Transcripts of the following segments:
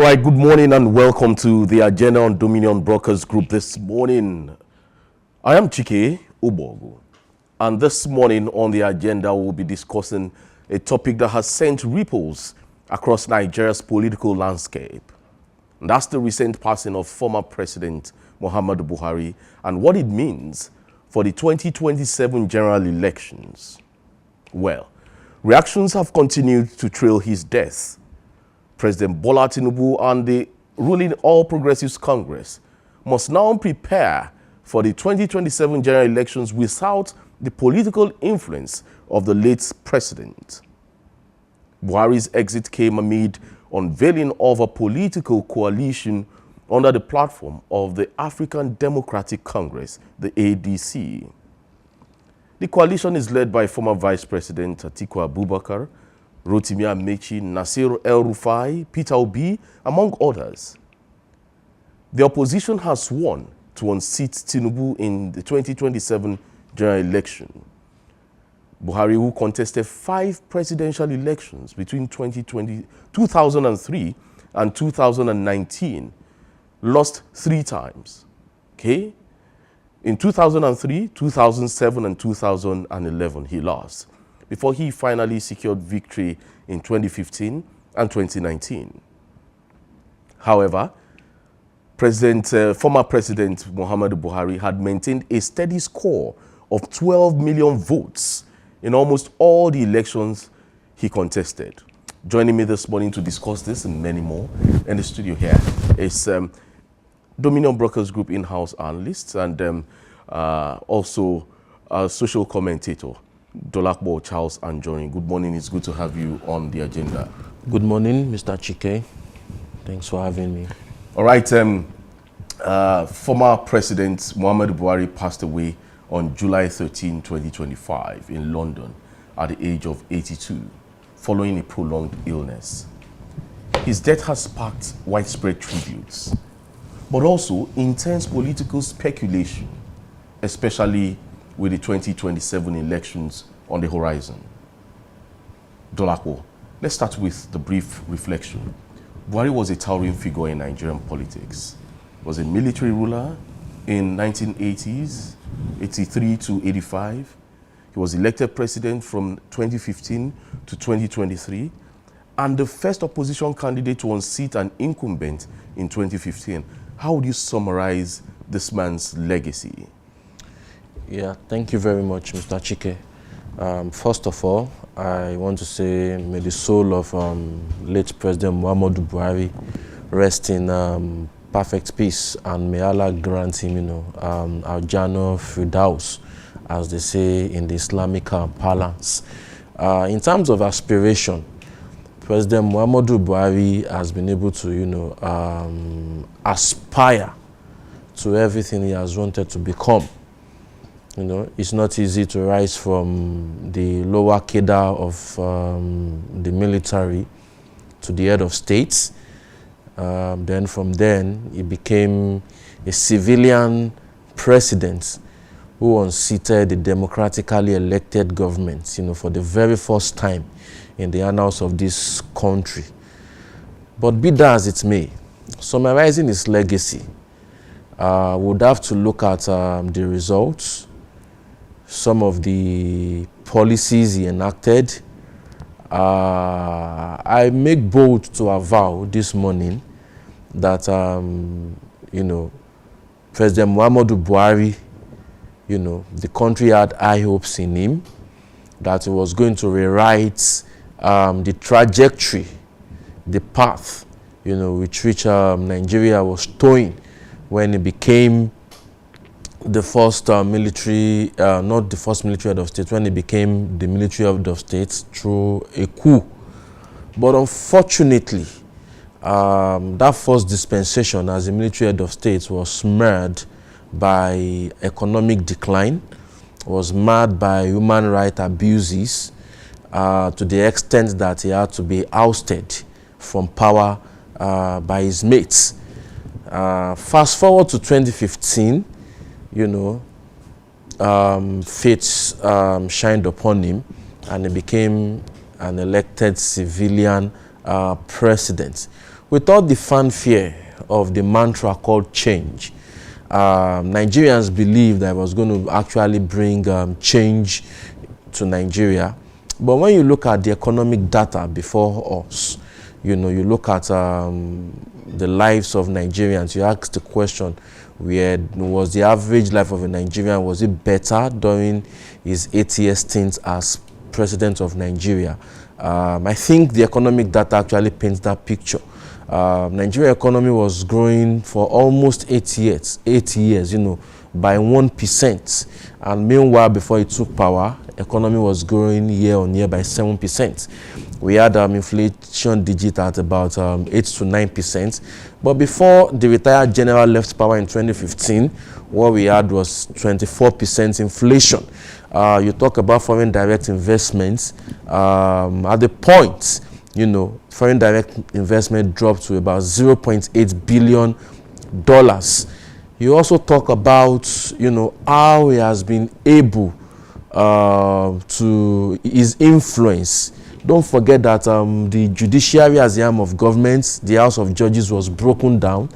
right, good morning and welcome to the agenda on Dominion Brokers Group this morning. I am Chike Ubogu, and this morning on the agenda we'll be discussing a topic that has sent ripples across Nigeria's political landscape. And that's the recent passing of former President Muhammadu Buhari and what it means for the 2027 general elections. Well, reactions have continued to trail his death. President Bola Tinubu and the ruling All Progressives Congress must now prepare for the 2027 general elections without the political influence of the late president. Buhari's exit came amid unveiling of a political coalition under the platform of the African Democratic Congress, the ADC. The coalition is led by former Vice President Atiku Abubakar, Rotimi Amechi, Nasir El-Rufai, Peter Obi, among others. The opposition has sworn to unseat Tinubu in the 2027 general election. Buhari, who contested 5 presidential elections between 2003 and 2019, lost 3 times. Okay? In 2003, 2007, and 2011, he lost, before he finally secured victory in 2015 and 2019. However, former President Muhammadu Buhari had maintained a steady score of 12 million votes in almost all the elections he contested. Joining me this morning to discuss this and many more in the studio here is Dominion Brokers Group in-house analyst and also a social commentator, Dolapo Charles Anjorin. Good morning. It's good to have you on the agenda. Good morning, Mr. Chike. Thanks for having me. All right. Former President Muhammadu Buhari passed away on July 13, 2025 in London at the age of 82, following a prolonged illness. His death has sparked widespread tributes, but also intense political speculation, especially with the 2027 elections on the horizon. Dolapo, let's start with the brief reflection. Buhari was a towering figure in Nigerian politics. He was a military ruler in 1980s, 83 to 85. He was elected president from 2015 to 2023, and the first opposition candidate to unseat an incumbent in 2015. How would you summarize this man's legacy? Yeah, thank you very much, Mr. Chike. First of all, I want to say may the soul of late President Muhammadu Buhari rest in perfect peace, and may Allah grant him, Al-Jannah Firdaus, as they say in the Islamic parlance. In terms of aspiration, President Muhammadu Buhari has been able to, aspire to everything he has wanted to become. It's not easy to rise from the lower cadre of the military to the head of state. Then from then, he became a civilian president who unseated the democratically elected government, for the very first time in the annals of this country. But be that as it may, summarizing his legacy, we would have to look at the results, some of the policies he enacted. I make bold to avow this morning that, President Muhammadu Buhari, the country had high hopes in him, that he was going to rewrite the trajectory, the path, with which Nigeria was towing when he became the first military, not the first military head of state, when he became the military head of state through a coup. But unfortunately, that first dispensation as a military head of state was smeared by economic decline, was marred by human rights abuses, to the extent that he had to be ousted from power by his mates. Fast forward to 2015, fate shined upon him, and he became an elected civilian president with all the fanfare of the mantra called change, Nigerians believed that it was going to actually bring change to Nigeria. But when you look at the economic data before us, you look at the lives of Nigerians, you ask the question, was the average life of a Nigerian, was it better during his 8-year stint as president of Nigeria? I think the economic data actually paints that picture. Nigerian economy was growing for almost 8 years, by 1%. And meanwhile, before he took power, economy was growing year on year by 7%. We had inflation digit at about 8 to 9%. But before the retired general left power in 2015, what we had was 24% inflation. You talk about foreign direct investments. At the point, foreign direct investment dropped to about $0.8 billion. You also talk about, how he has been able to his influence. Don't forget that the judiciary as the arm of government, the House of Judges was broken down,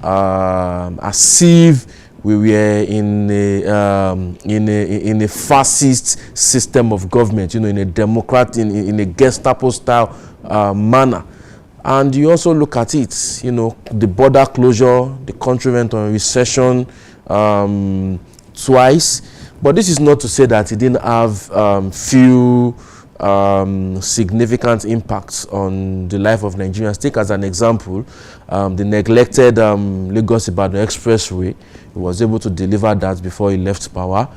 as if we were in a fascist system of government, in a democrat, in a Gestapo style manner. And you also look at it, the border closure, the country went on recession twice. But this is not to say that it didn't have few significant impacts on the life of Nigerians. Take as an example, the neglected Lagos-Ibadan Expressway. He was able to deliver that before he left power.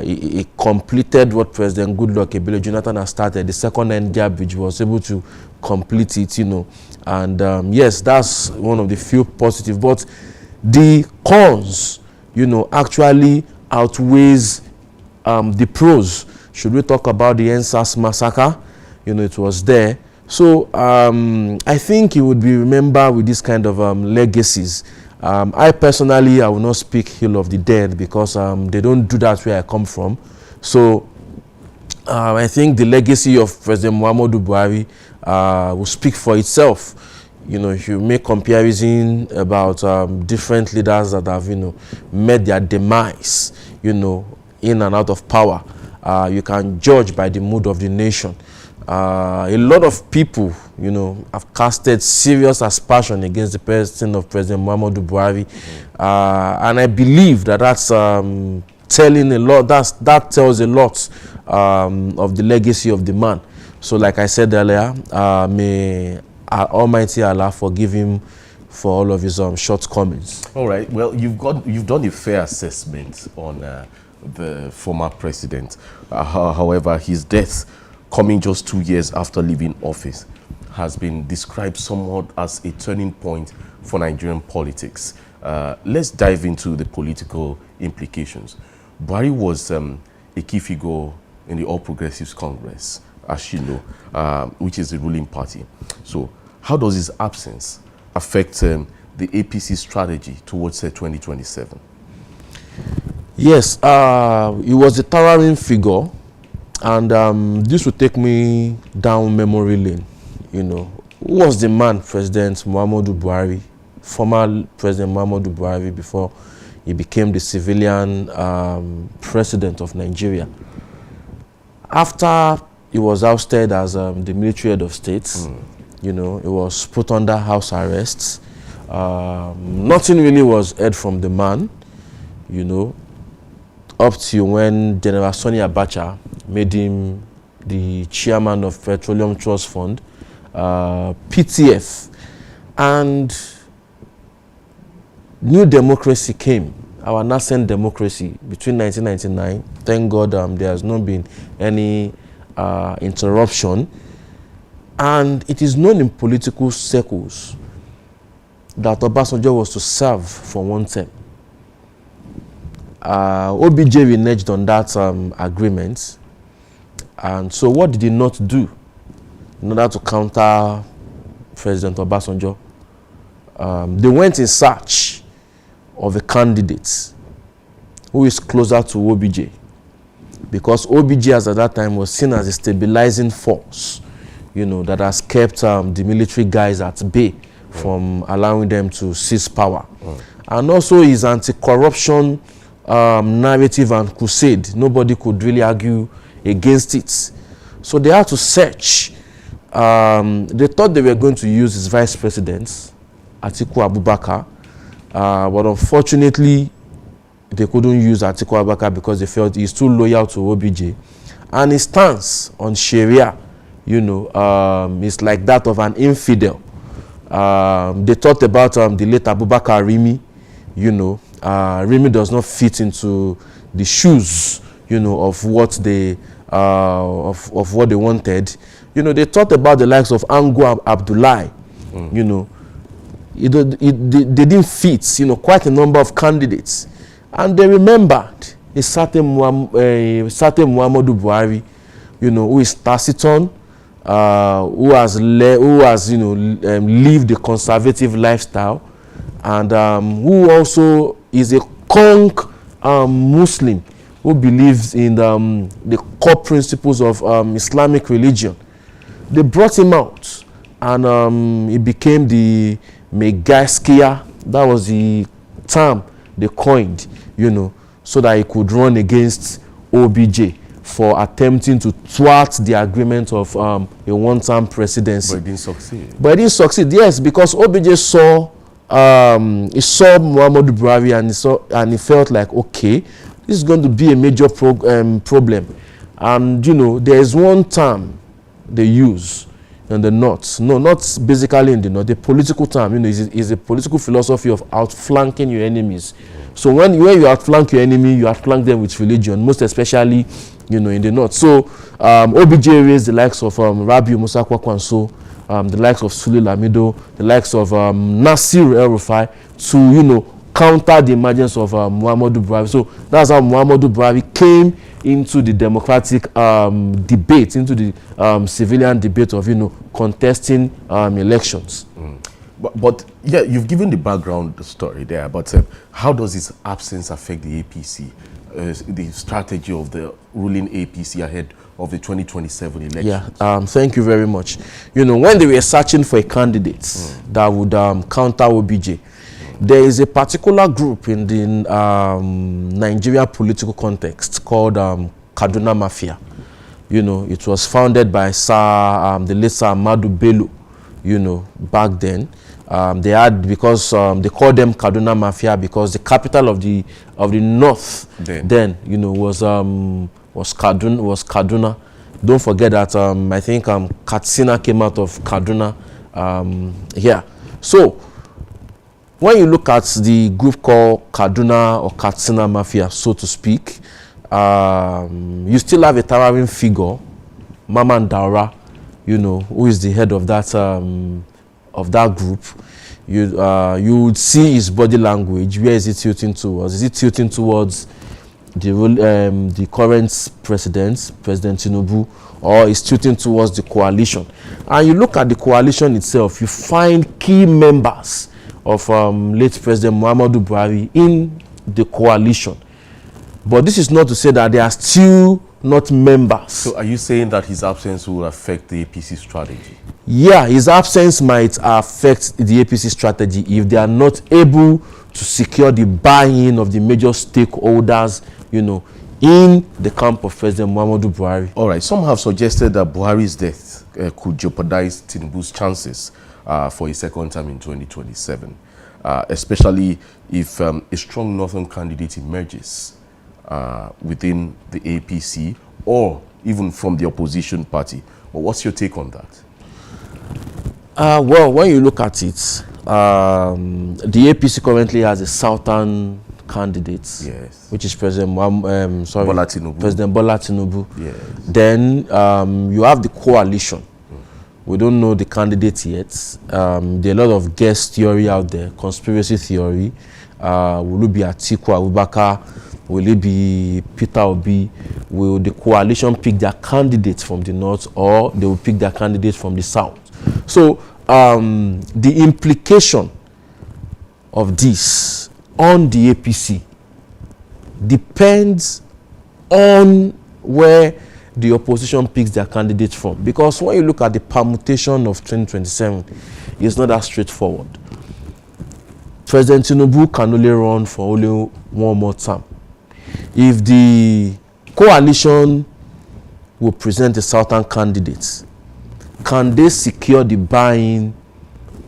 He completed what President Goodluck Ebele Jonathan has started. The second Niger Bridge, was able to complete it, And yes, that's one of the few positive. But the cons, actually outweighs the pros. Should we talk about the NSAS massacre? It was there. So I think he would be remembered with this kind of legacies. I personally, I will not speak ill of the dead because they don't do that where I come from. So I think the legacy of President Muhammadu Buhari will speak for itself. If you make comparison about different leaders that have, met their demise, in and out of power, you can judge by the mood of the nation. A lot of people, have casted serious aspersion against the person of President Muhammadu Buhari. And I believe that that's telling a lot, that tells a lot of the legacy of the man. So like I said earlier, may Almighty Allah forgive him for all of his shortcomings. All right. Well, you've done a fair assessment on the former president. However, his death, coming just 2 years after leaving office, has been described somewhat as a turning point for Nigerian politics. Let's dive into the political implications. Buhari was a key figure in the All Progressives Congress, as you know, which is the ruling party. So how does his absence affect the APC strategy towards 2027? Yes, he was a towering figure, and this will take me down memory lane. Who was the man, President Muhammadu Buhari, former President Muhammadu Buhari, before he became the civilian president of Nigeria? After he was ousted as the military head of state, he was put under house arrest. Nothing really was heard from the man, up to when General Sani Abacha made him the chairman of Petroleum Trust Fund, PTF, and new democracy came, our nascent democracy, between 1999. Thank God there has not been any interruption. And it is known in political circles that Obasanjo was to serve for one term. OBJ reneged on that agreement. And so what did he not do in order to counter President Obasanjo? They went in search of a candidate who is closer to OBJ, because OBJ as at that time was seen as a stabilizing force, that has kept the military guys at bay from allowing them to seize power. And also his anti-corruption narrative and crusade. Nobody could really argue against it. So they had to search. They thought they were going to use his vice president, Atiku Abubakar, but unfortunately they couldn't use Atiku Abubakar because they felt he's too loyal to OBJ. And his stance on Sharia, is like that of an infidel. They thought about the late Abubakar Rimi. Rimi does not fit into the shoes, of what they of what they wanted. They thought about the likes of Ango Abdullahi. They didn't fit. Quite a number of candidates, and they remembered a certain Muhammadu Buhari, who is taciturn, who has lived a conservative lifestyle, and who also is a conk Muslim who believes in the core principles of Islamic religion. They brought him out, and he became the Megaskia. That was the term they coined, so that he could run against OBJ for attempting to thwart the agreement of a one-term presidency. But it didn't succeed. But it didn't succeed, yes, because OBJ saw Muhammadu Buhari, and he felt like, okay, this is going to be a major problem. And there is one term they use in the North. No, not basically in the North. The political term, is a political philosophy of outflanking your enemies. So when you outflank your enemy, you outflank them with religion, most especially, in the North. So OBJ raised the likes of Rabiu Musa Kwakwanso, the likes of Sule Lamido, the likes of Nasir El-Rufai to, counter the emergence of Muhammadu Buhari. So that's how Muhammadu Buhari came into the democratic debate, into the civilian debate of, contesting elections. But yeah, you've given the background story there, but how does its absence affect the APC, the strategy of the ruling APC ahead of the 2027 elections? Yeah, thank you very much. When they were searching for a candidate that would counter OBJ, there is a particular group in the Nigeria political context called Kaduna Mafia. It was founded by the late Sir Ahmadu Bello, back then. They had, because they called them Kaduna Mafia because the capital of the north then was Kaduna. Don't forget that I think Katsina came out of Kaduna here. So when you look at the group called Kaduna or Katsina Mafia, so to speak, you still have a towering figure, Maman Daura, who is the head of that group. You would see his body language. Where is it tilting towards? Is it tilting towards the current President Tinubu, or is tilting towards the coalition? And you look at the coalition itself, you find key members of late President Muhammadu Buhari in the coalition. But this is not to say that they are still not members. So are you saying that his absence will affect the APC strategy? Yeah, his absence might affect the APC strategy if they are not able to secure the buy-in of the major stakeholders, in the camp of President Muhammadu Buhari. All right, some have suggested that Buhari's death could jeopardize Tinubu's chances for a second term in 2027, especially if a strong northern candidate emerges within the APC or even from the opposition party. Well, what's your take on that? Well, when you look at it, the APC currently has a southern candidate, yes, which is President Bola Tinubu. President Bola Tinubu. Yes. Then you have the coalition. We don't know the candidate yet. There are a lot of guest theory out there, conspiracy theory. Will it be Atiku Abubakar? Will it be Peter Obi? Will the coalition pick their candidate from the north, or they will pick their candidate from the south? So the implication of this on the APC depends on where the opposition picks their candidate from. Because when you look at the permutation of 2027, it's not that straightforward. President Tinubu can only run for only one more term. If the coalition will present a southern candidate, can they secure the buy-in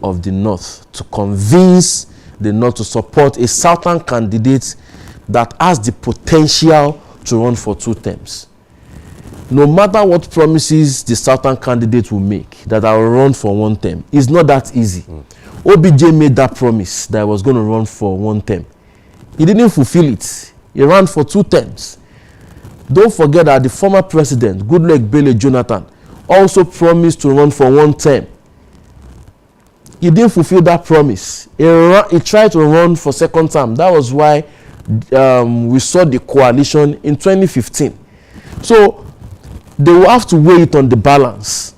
of the North to convince the North to support a southern candidate that has the potential to run for 2 terms? No matter what promises the southern candidate will make that I will run for 1 term, it's not that easy. OBJ made that promise that I was going to run for 1 term. He didn't fulfill it. He ran for 2 terms. Don't forget that the former president, Goodluck Bello Jonathan, also promised to run for 1 term. He didn't fulfill that promise. He tried to run for 2nd term. That was why we saw the coalition in 2015. So they will have to weigh it on the balance.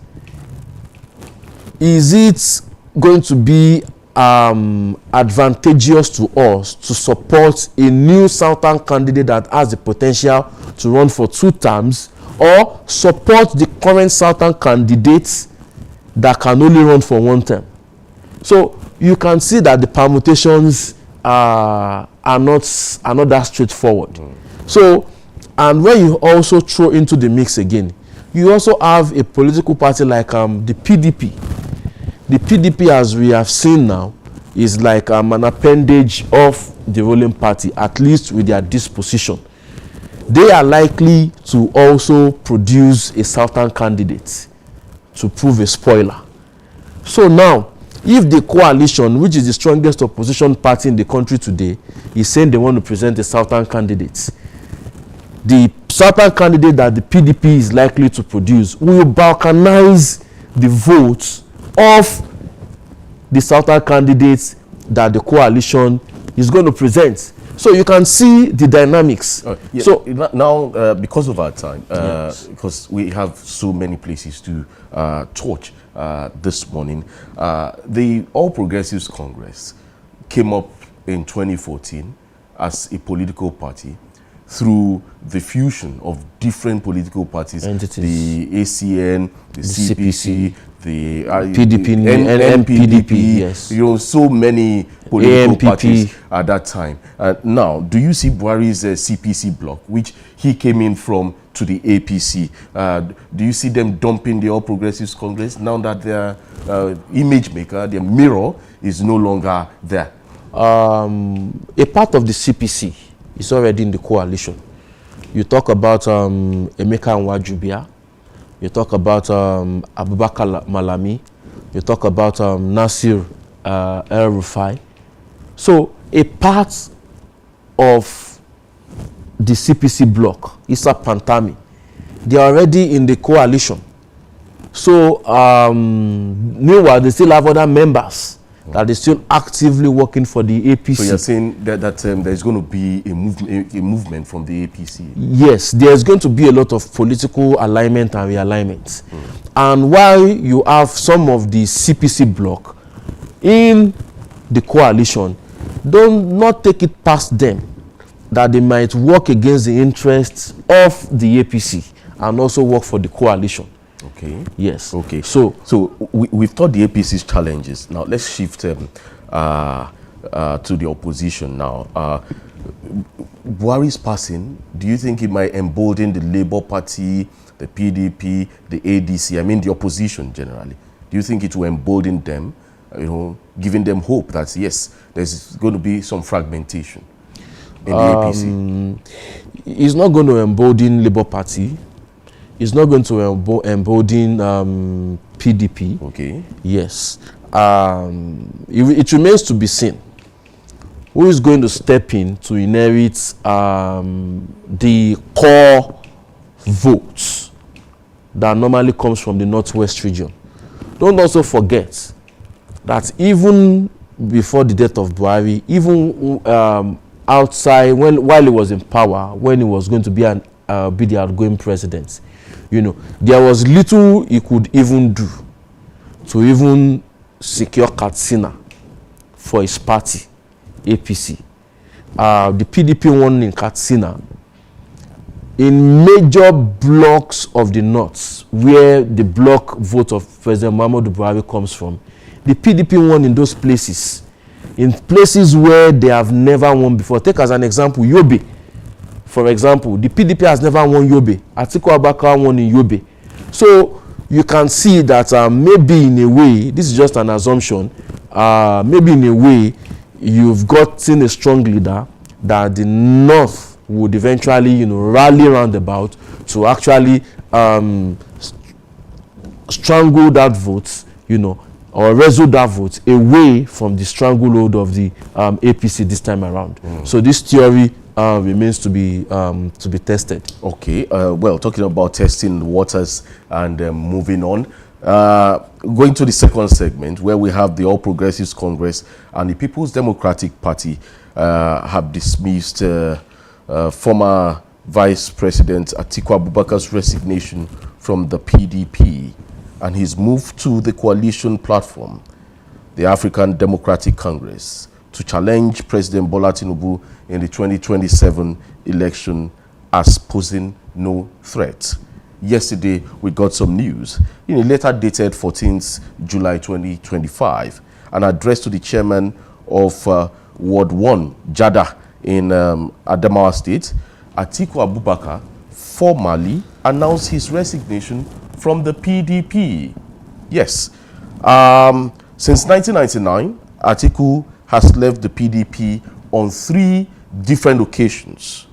Is it going to be advantageous to us to support a new southern candidate that has the potential to run for 2 terms, or support the current southern candidates that can only run for 1 term? So you can see that the permutations are not that straightforward. So, and when you also throw into the mix again, you also have a political party like the PDP. The PDP, as we have seen now, is like an appendage of the ruling party, at least with their disposition. They are likely to also produce a southern candidate to prove a spoiler. So now, if the coalition, which is the strongest opposition party in the country today, is saying they want to present a southern candidate, the southern candidate that the PDP is likely to produce will balkanize the votes of the southern candidates that the coalition is going to present. So you can see the dynamics. Yeah. So now, because of our time, yes, because we have so many places to touch this morning, the All Progressives Congress came up in 2014 as a political party through the fusion of different political parties, entities, the ACN, the CPC, the PDP, NPDP, yes, you know, so many political AMPP parties at that time. Now, do you see Buhari's CPC bloc, which he came in from, to the APC? Do you see them dumping the All Progressives Congress now that their image maker, their mirror, is no longer there? A part of the CPC is already in the coalition. You talk about Emeka Nwajubia, you talk about Abubakar Malami, you talk about Nasir El-Rufai. So a part of the CPC bloc, Issa Pantami, they are already in the coalition. So meanwhile, they still have other members that is still actively working for the APC. So you're saying that there's going to be a movement from the APC? Yes, there's going to be a lot of political alignment and realignment. And while you have some of the CPC bloc in the coalition, don't not take it past them that they might work against the interests of the APC and also work for the coalition. Okay. Yes. Okay. So we've thought the APC's challenges. Now let's shift to the opposition now. Buhari's passing, do you think it might embolden the Labour Party, the PDP, the ADC, I mean the opposition generally? Do you think it will embolden them, you know, giving them hope that yes, there's going to be some fragmentation in the APC? It's not going to embolden Labour Party. It's not going to embolden PDP. Okay. Yes. It remains to be seen who is going to step in to inherit the core votes that normally comes from the Northwest region. Don't also forget that even before the death of Buhari, even outside, while he was in power, when he was going to be the outgoing president, you know, there was little he could even do to even secure Katsina for his party, APC. The PDP won in Katsina. in major blocks of the north, where the block vote of President Muhammadu Buhari comes from, the PDP won in those places. In places where they have never won before. Take as an example, Yobe. For example, the PDP has never won Yobe. Atiku Abubakar won in Yobe. So you can see that maybe in a way, this is just an assumption, maybe in a way, you've gotten a strong leader that the North would eventually, rally round about to actually strangle that vote, or wrestle that vote away from the stranglehold of the APC this time around. So this theory remains to be tested. Okay. Well, talking about testing waters and moving on, going to the second segment where we have the All Progressives Congress and the People's Democratic Party have dismissed former Vice President Atiku Abubakar's resignation from the PDP and his move to the coalition platform, the African Democratic Congress, to challenge President Bola Tinubu in the 2027 election as posing no threat. Yesterday, we got some news. In a letter dated 14th July 2025, an address to the chairman of Ward 1, Jada, in Adamawa State, Atiku Abubakar formally announced his resignation from the PDP. Yes. Since 1999, Atiku has left the PDP on 3 different occasions.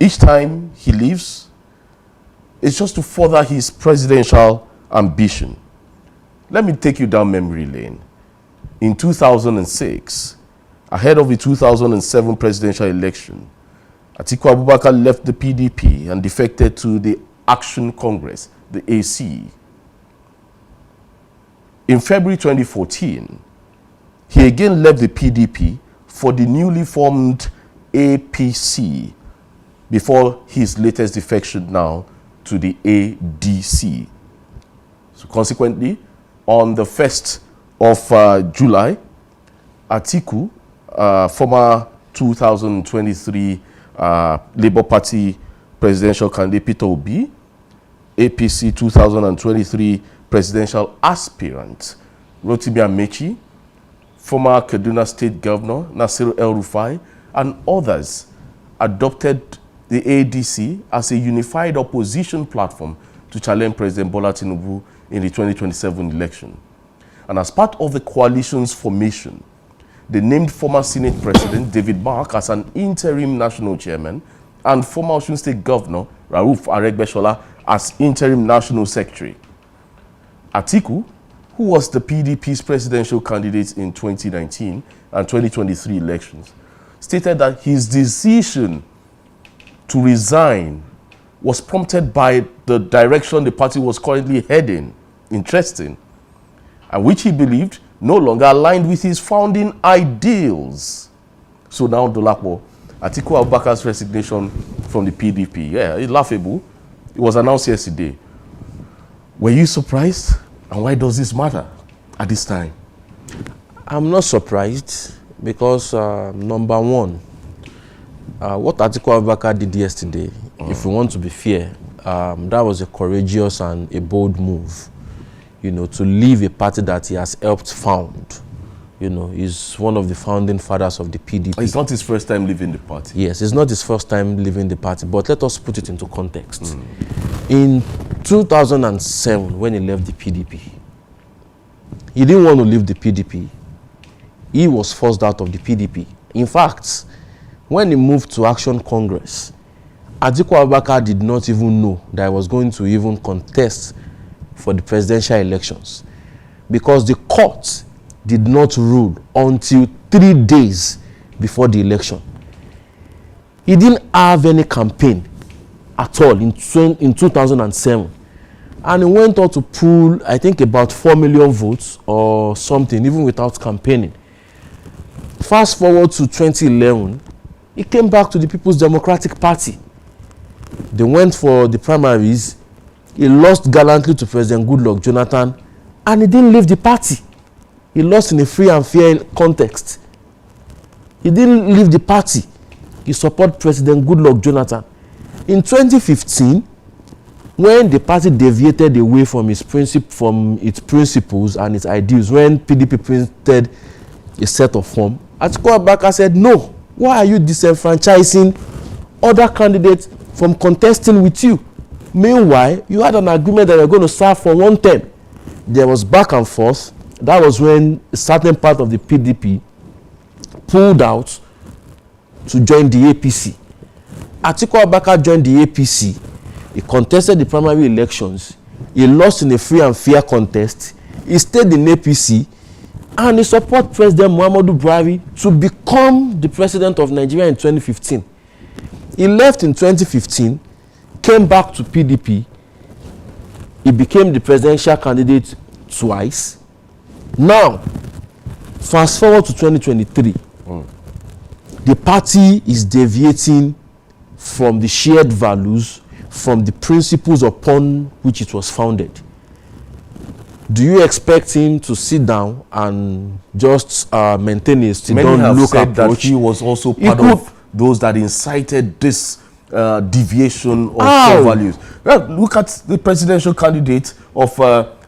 Each time he leaves, it's just to further his presidential ambition. Let me take you down memory lane. In 2006, ahead of the 2007 presidential election, Atiku Abubakar left the PDP and defected to the Action Congress, the AC. In February 2014, he again left the PDP for the newly formed APC before his latest defection now to the ADC. So consequently, on the 1st of July, Atiku, former 2023 Labour Party presidential candidate Peter Obi, APC 2023 presidential aspirant Rotimi Amechi, former Kaduna State Governor Nasiru El-Rufai, and others adopted the ADC as a unified opposition platform to challenge President Bola Tinubu in the 2027 election. And as part of the coalition's formation, they named former Senate President David Mark as an interim national chairman and former Osun State Governor Rauf Aregbesola as interim national secretary. Atiku, who was the PDP's presidential candidate in 2019 and 2023 elections, stated that his decision to resign was prompted by the direction the party was currently heading, interesting, and which he believed no longer aligned with his founding ideals. So now, Dolapo, Atiku Abubakar's resignation from the PDP, it's laughable. It was announced yesterday. Were you surprised? And why does this matter at this time? I'm not surprised because, number one, what Atiku Abubakar did yesterday, if we want to be fair, that was a courageous and a bold move, to leave a party that he has helped found. He's one of the founding fathers of the PDP. It's not his first time leaving the party. Yes, it's not his first time leaving the party, but let us put it into context. In 2007, when he left the PDP, he didn't want to leave the PDP. He was forced out of the PDP. In fact, when he moved to Action Congress, Atiku Abubakar did not even know that he was going to even contest for the presidential elections because the court did not rule until 3 days before the election. He didn't have any campaign at all in 2007. And he went on to pull, I think, about 4 million votes or something, even without campaigning. Fast forward to 2011, he came back to the People's Democratic Party. They went for the primaries. He lost gallantly to President Goodluck Jonathan, and he didn't leave the party. He lost in a free and fair context. He didn't leave the party. He supported President Goodluck Jonathan. in 2015, when the party deviated away from its principles and its ideals, when PDP printed a set of form, Atiku Abubakar said, no, why are you disenfranchising other candidates from contesting with you? Meanwhile, you had an agreement that you were going to serve for 1 term. There was back and forth. That was when a certain part of the PDP pulled out to join the APC. Atiku Abubakar joined the APC. He contested the primary elections. He lost in a free and fair contest. He stayed in APC, and he supported President Muhammadu Buhari to become the president of Nigeria in 2015. He left in 2015, came back to PDP. He became the presidential candidate twice. Now, fast forward to 2023. The party is deviating from the shared values, from the principles upon which it was founded. Do you expect him to sit down and just maintain a sit-down-look approach? That he was also part of those that incited this deviation of core values. Well, look at the presidential candidate of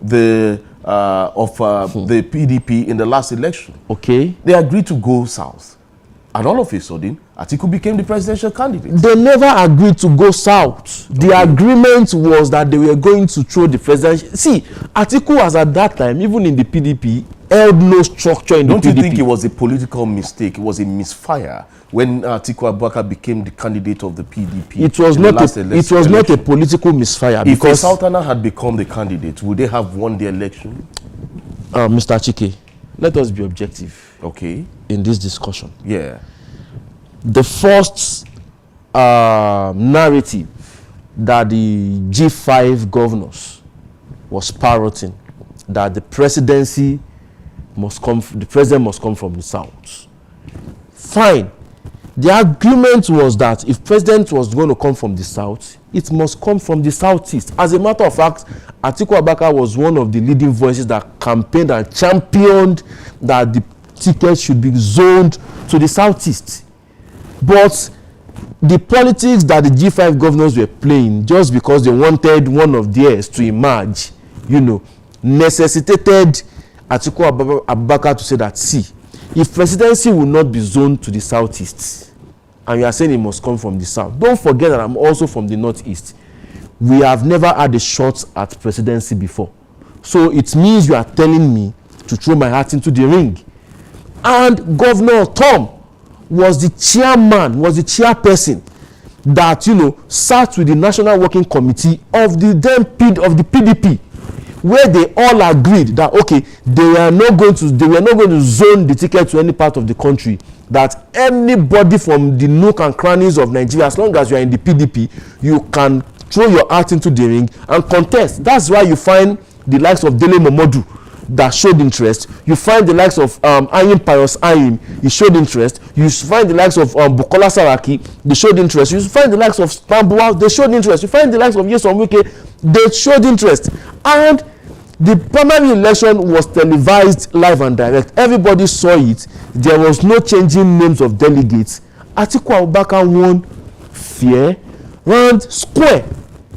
the PDP in the last election. Okay. They agreed to go south. And all of a sudden, Atiku became the presidential candidate. They never agreed to go south. Okay. The agreement was that they were going to throw the presidential. See, Atiku was at that time, even in the PDP, held no structure in the PDP. Don't you think it was a political mistake? It was a misfire when Atiku Abubakar became the candidate of the PDP. It was not a political misfire. If a Sultana had become the candidate, would they have won the election? Mr. Chike, let us be objective. Okay. In this discussion. Yeah. The first narrative that the G5 governors was parroting, that the president must come from the south. Fine. The agreement was that if president was going to come from the south, it must come from the southeast. As a matter of fact, Atiku Abubakar was one of the leading voices that campaigned and championed that the tickets should be zoned to the southeast. But the politics that the G5 governors were playing, just because they wanted one of theirs to emerge, necessitated Atiku Abubakar to say that, see, if presidency will not be zoned to the southeast, and you are saying it must come from the south, don't forget that I'm also from the northeast. We have never had a shot at presidency before. So it means you are telling me to throw my hat into the ring. And Governor Tom was the chairperson that, sat with the National Working Committee of the PDP, where they all agreed that, okay, they were not going to zone the ticket to any part of the country, that anybody from the nook and crannies of Nigeria, as long as you are in the PDP, you can throw your hat into the ring and contest. That's why you find the likes of Dele Momodu that showed interest. You find the likes of Ayim Pius Ayim, he showed interest. You find the likes of Bukola Saraki, they showed interest. You find the likes of Stamboa, they showed interest. You find the likes of Nyesom Wike, they showed interest. And the primary election was televised live and direct. Everybody saw it. There was no changing names of delegates. Atiku Abubakar won fair, round, square.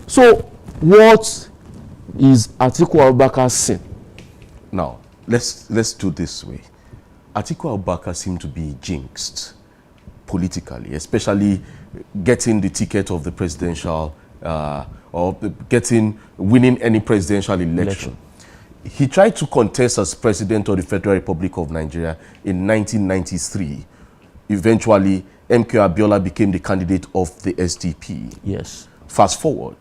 So what is Atiku Abubakar's sin? Now, let's do this way. Atiku Abubakar seemed to be jinxed politically, especially getting the ticket of the presidential or winning any presidential election. He tried to contest as president of the Federal Republic of Nigeria in 1993. Eventually, MK Abiola became the candidate of the SDP. Yes. Fast forward,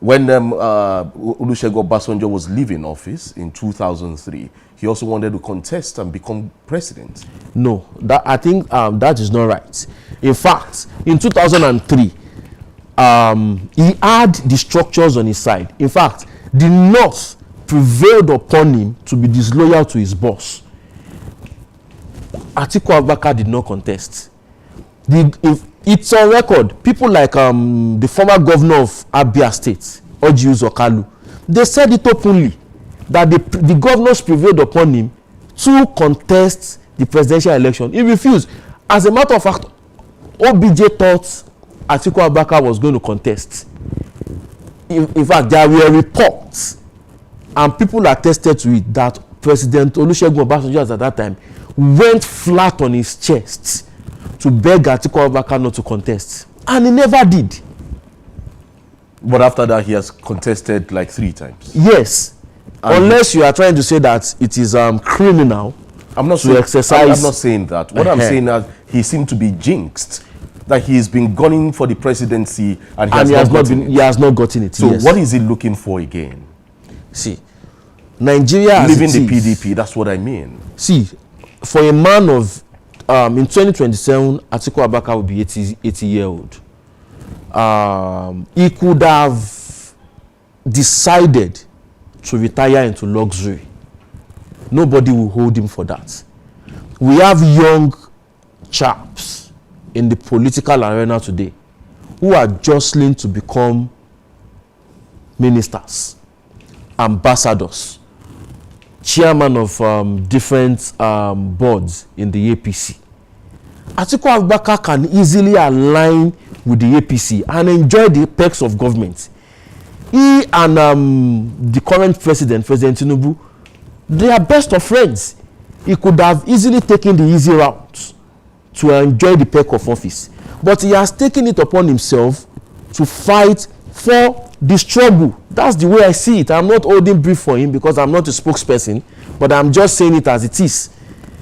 when Olusegun Obasanjo was leaving office in 2003, he also wanted to contest and become president. No, I think that is not right. In fact, in 2003, he had the structures on his side. In fact, the North prevailed upon him to be disloyal to his boss. Atiku Abubakar did not contest. It's on record. People like the former governor of Abia State, Orji Uzor, they said it openly that the governors prevailed upon him to contest the presidential election. He refused. As a matter of fact, OBJ thought Atiku Abubakar was going to contest. In fact, there were reports, and people attested to it, that President Olusegun Obasanjo at that time went flat on his chest to beg Atiku Abubakar not to contest, and he never did. But after that, he has contested like 3 times. Yes, and unless you are trying to say that it is criminal. I'm not saying exercise. I'm not saying that. What I'm saying is he seemed to be jinxed, that he's been gunning for the presidency and he has not gotten it. So what is he looking for again? See, Nigeria leaving the PDP. That's what I mean. See, for a man of in 2027, Atiku Abubakar will be 80-year-old. He could have decided to retire into luxury. Nobody will hold him for that. We have young chaps in the political arena today who are jostling to become ministers, ambassadors, chairman of different boards in the APC. Atiku Abubakar can easily align with the APC and enjoy the perks of government. He and the current president, President Tinubu, they are best of friends. He could have easily taken the easy route to enjoy the perk of office, but he has taken it upon himself to fight for the struggle. That's the way I see it. I'm not holding brief for him because I'm not a spokesperson, but I'm just saying it as it is.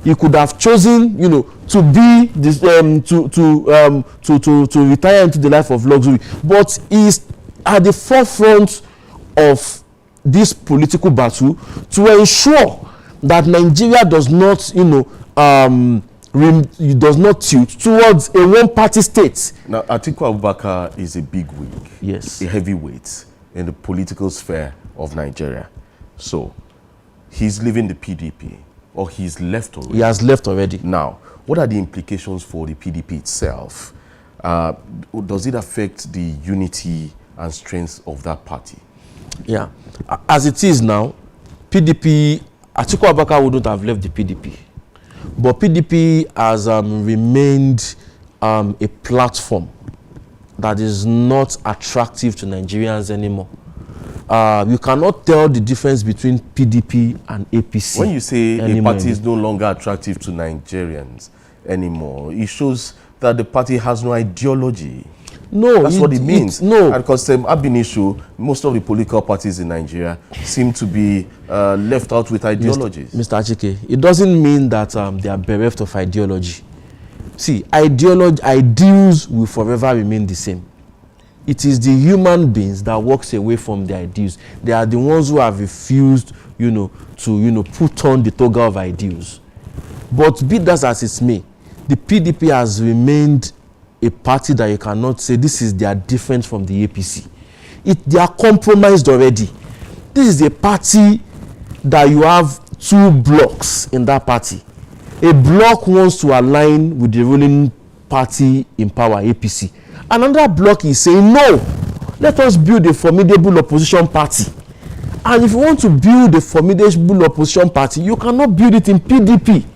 He could have chosen, to be this, to retire into the life of luxury, but he's at the forefront of this political battle to ensure that Nigeria does not, does not tilt towards a one-party state. Now, Atiku Abubakar is a big wig, yes, a heavyweight in the political sphere of Nigeria. So, he's leaving the PDP, or he's left already. He has left already. Now, what are the implications for the PDP itself? Does it affect the unity and strength of that party? Yeah, as it is now, PDP, Atiku Abubakar wouldn't have left the PDP, but PDP has remained a platform that is not attractive to Nigerians anymore. You cannot tell the difference between PDP and APC. When you say a party is no longer attractive to Nigerians anymore, it shows that the party has no ideology. No, that's what it means. No, because ab initio, most of the political parties in Nigeria seem to be left out with ideologies. Mr. Achike, it doesn't mean that they are bereft of ideology. See, ideals will forever remain the same. It is the human beings that walks away from the ideals. They are the ones who have refused, to put on the toga of ideals. But be that as it may, the PDP has remained a party that you cannot say this is their difference from the APC. They are compromised already. This is a party that you have 2 blocks in that party. A block wants to align with the ruling party in power, APC. Another block is saying, no, let us build a formidable opposition party. And if you want to build a formidable opposition party, you cannot build it in PDP.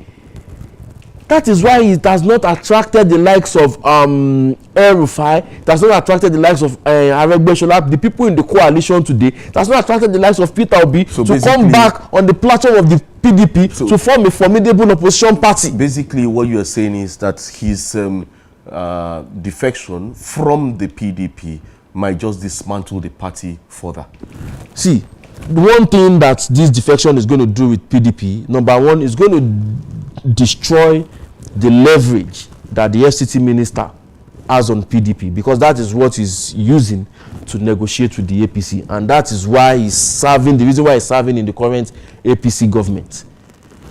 That is why it has not attracted the likes of El-Rufai. It has not attracted the likes of Aregbesola, the people in the coalition today. It has not attracted the likes of Peter Obi to come back on the platform of the PDP to form a formidable opposition party. Basically, what you are saying is that his defection from the PDP might just dismantle the party further. See, the one thing that this defection is going to do with PDP, number one, is going to destroy the leverage that the FCT minister has on PDP, because that is what he's using to negotiate with the APC, and that is why he's serving, the reason why he's serving in the current APC government.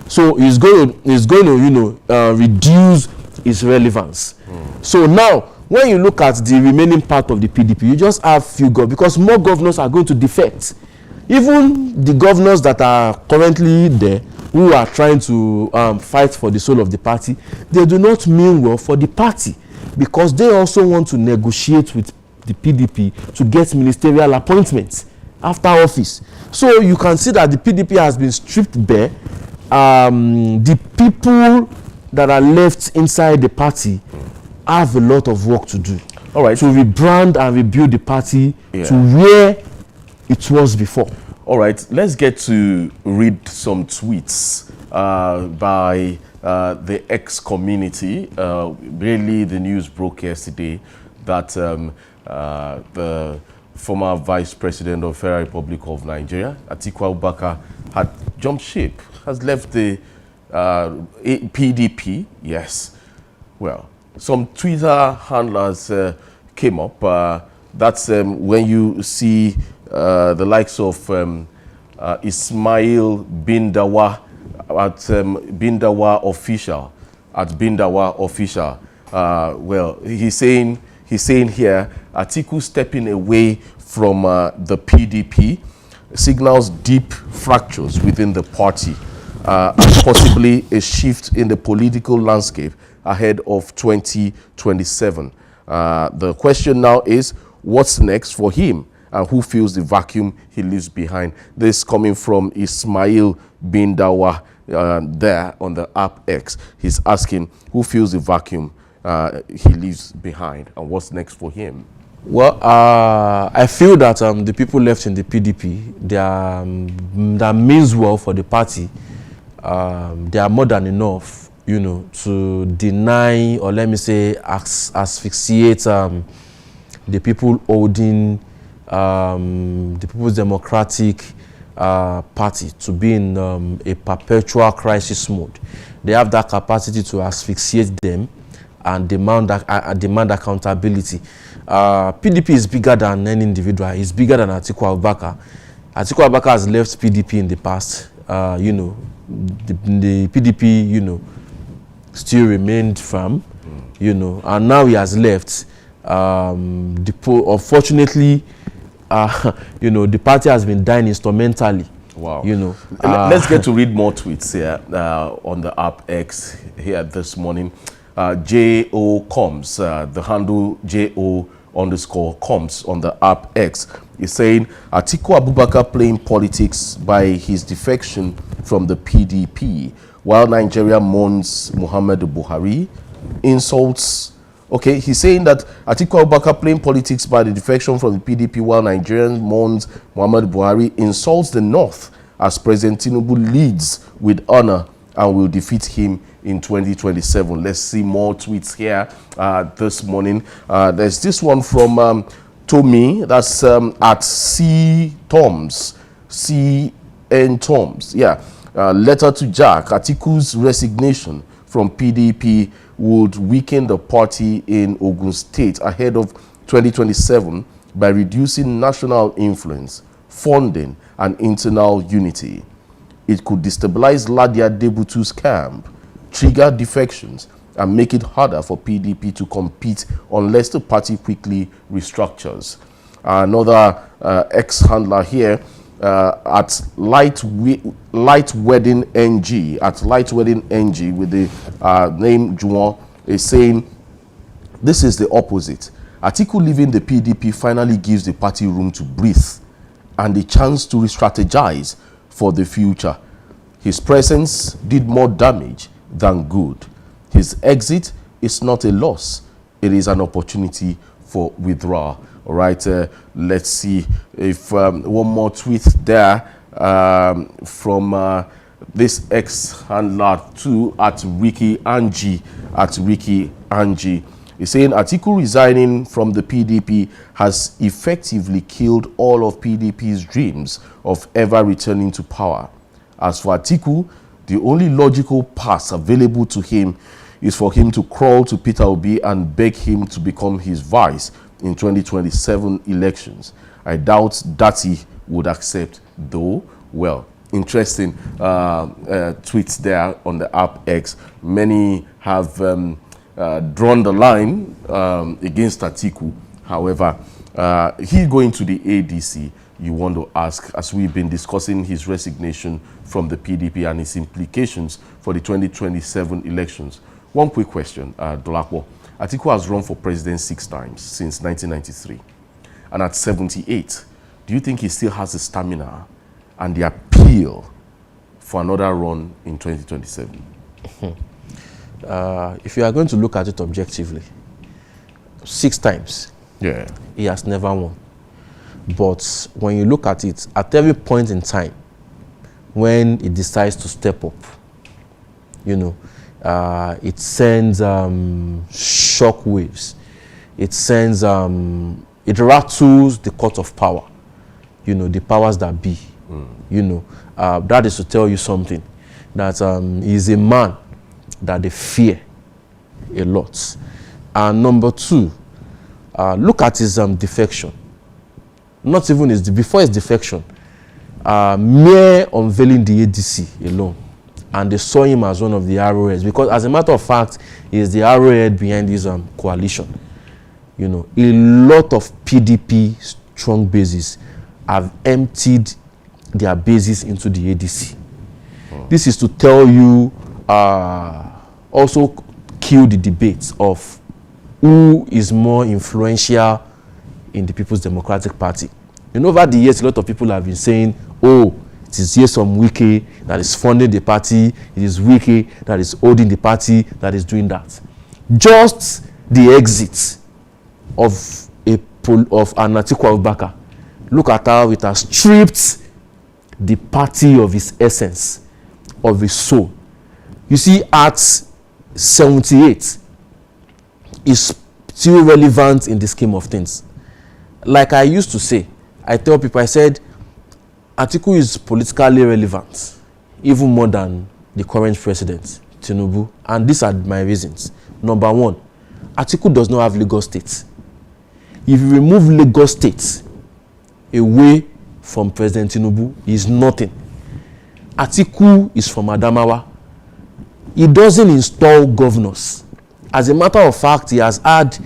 So he's going to reduce its relevance. So now, when you look at the remaining part of the PDP, you just have few governors, because more governors are going to defect. Even the governors that are currently there, who are trying to fight for the soul of the party, they do not mean well for the party, because they also want to negotiate with the PDP to get ministerial appointments after office. So you can see that the PDP has been stripped bare. The people that are left inside the party have a lot of work to do. All right. to rebrand and rebuild the party Yeah. to where it was before. All right, let's get to read some tweets by the X community. Really, the news broke yesterday that the former Vice President of Federal Republic of Nigeria, Atiku Abubakar, had jumped ship, has left the PDP. Yes. Well, some Twitter handlers came up. That's when you see the likes of Ismail Bindawa at Bindawa official, well, he's saying here, Atiku stepping away from the PDP signals deep fractures within the party and possibly a shift in the political landscape ahead of 2027. The question now is, what's next for him? And who feels the vacuum he leaves behind? This coming from Ismail Bindawa there on the app X. He's asking who feels the vacuum he leaves behind and what's next for him. Well, I feel that the people left in the PDP, that means well for the party. They are more than enough, you know, to deny, or let me say, asphyxiate the people holding the People's Democratic Party to be in a perpetual crisis mode. They have that capacity to asphyxiate them and demand accountability. PDP is bigger than any individual. It's bigger than Atiku Abubakar. Atiku Abubakar has left PDP in the past. You know, the PDP, you know, still remained firm, you know, and now he has left. Unfortunately, you know, the party has been dying instrumentally. Wow. You know. Let's get to read more tweets here on the app X here this morning. JO Coms, the handle JO_Coms on the app X is saying Atiku Abubakar playing politics by his defection from the PDP while Nigeria mourns Muhammadu Buhari, insults. Okay, he's saying that Atiku Abubakar playing politics by the defection from the PDP while Nigerians mourns Muhammadu Buhari, insults the North as President Tinubu leads with honor and will defeat him in 2027. Let's see more tweets here this morning. There's this one from Tommy, that's at C Toms, CN Toms. Yeah, letter to Jack. Atiku's resignation from PDP would weaken the party in Ogun State ahead of 2027 by reducing national influence, funding, and internal unity. It could destabilize Ladia Debutu's camp, trigger defections, and make it harder for PDP to compete unless the party quickly restructures. Another ex-handler here at Light Wedding NG, with the name Juan, is saying this is the opposite. Atiku leaving the PDP finally gives the party room to breathe and the chance to re-strategize for the future. His presence did more damage than good. His exit is not a loss. It is an opportunity for withdrawal. All right, let's see if one more tweet there from this ex-handler too at Ricky Angie. He's saying Atiku resigning from the PDP has effectively killed all of PDP's dreams of ever returning to power. As for Atiku, the only logical path available to him is for him to crawl to Peter Obi and beg him to become his vice in 2027 elections. I doubt Dati would accept, though. Well, interesting tweets there on the app X. Many have drawn the line against Atiku. However, he going to the ADC, you want to ask, as we've been discussing his resignation from the PDP and its implications for the 2027 elections. One quick question, Dolapo. Atiku has run for president 6 times since 1993. And at 78, do you think he still has the stamina and the appeal for another run in 2027? If you are going to look at it objectively, 6 times. Yeah. He has never won. But when you look at it, at every point in time, when he decides to step up, you know, it sends shock waves. It sends, it rattles the court of power, you know, the powers that be. You know, that is to tell you something, that he's a man that they fear a lot. And number 2, look at his defection. Not even before his defection, mere unveiling the ADC alone, and they saw him as one of the arrowheads, because as a matter of fact, he is the arrowhead behind this coalition. You know, a lot of PDP strong bases have emptied their bases into the ADC. This is to tell you, also kill the debate of who is more influential in the People's Democratic Party. You know, over the years, a lot of people have been saying, oh, it is here some Wike that is funding the party, it is Wike that is holding the party, that is doing that. Just the exit of an Atiku Abubakar, look at how it has stripped the party of its essence, of its soul. You see, at 78, is still relevant in the scheme of things. Like I used to say, I tell people, I said, Atiku is politically relevant, even more than the current president, Tinubu. And these are my reasons. Number 1, Atiku does not have Lagos State. If you remove Lagos State away from President Tinubu, he is nothing. Atiku is from Adamawa. He doesn't install governors. As a matter of fact, he has had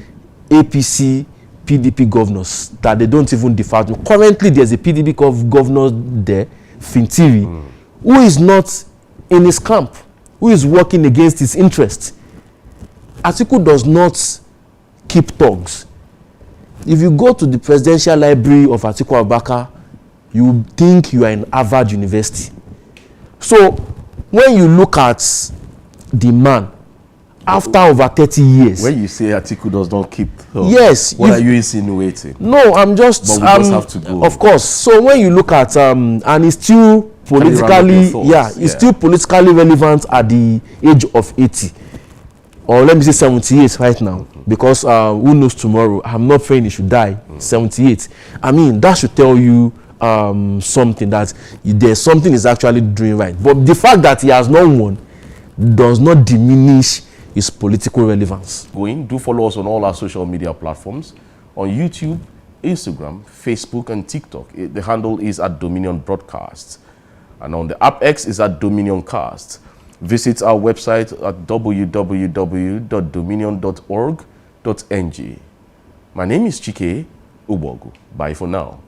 APC, PDP governors that they don't even defer to. Currently, there's a PDP governor there, Fintiri, who is not in his camp, who is working against his interests. Atiku does not keep thugs. If you go to the presidential library of Atiku Abubakar, you think you are in Harvard University. So, when you look at the man, after over 30 years. When you say Atiku does not keep thugs, yes. What are you insinuating? No, I'm just... But we just have to go. Of course. So, when you look at... and he's still politically... Yeah, he's still politically relevant at the age of 80. Or let me say 78 right now. Because who knows tomorrow? I'm not praying he should die. 78. I mean, that should tell you something, that there's something he's actually doing right. But the fact that he has not won does not diminish his political relevance. Do follow us on all our social media platforms. On YouTube, Instagram, Facebook, and TikTok. The handle is at Dominion Broadcast. And on the app X is at Dominion Cast. Visit our website at www.dominion.org.ng. My name is Chike Ubogu. Bye for now.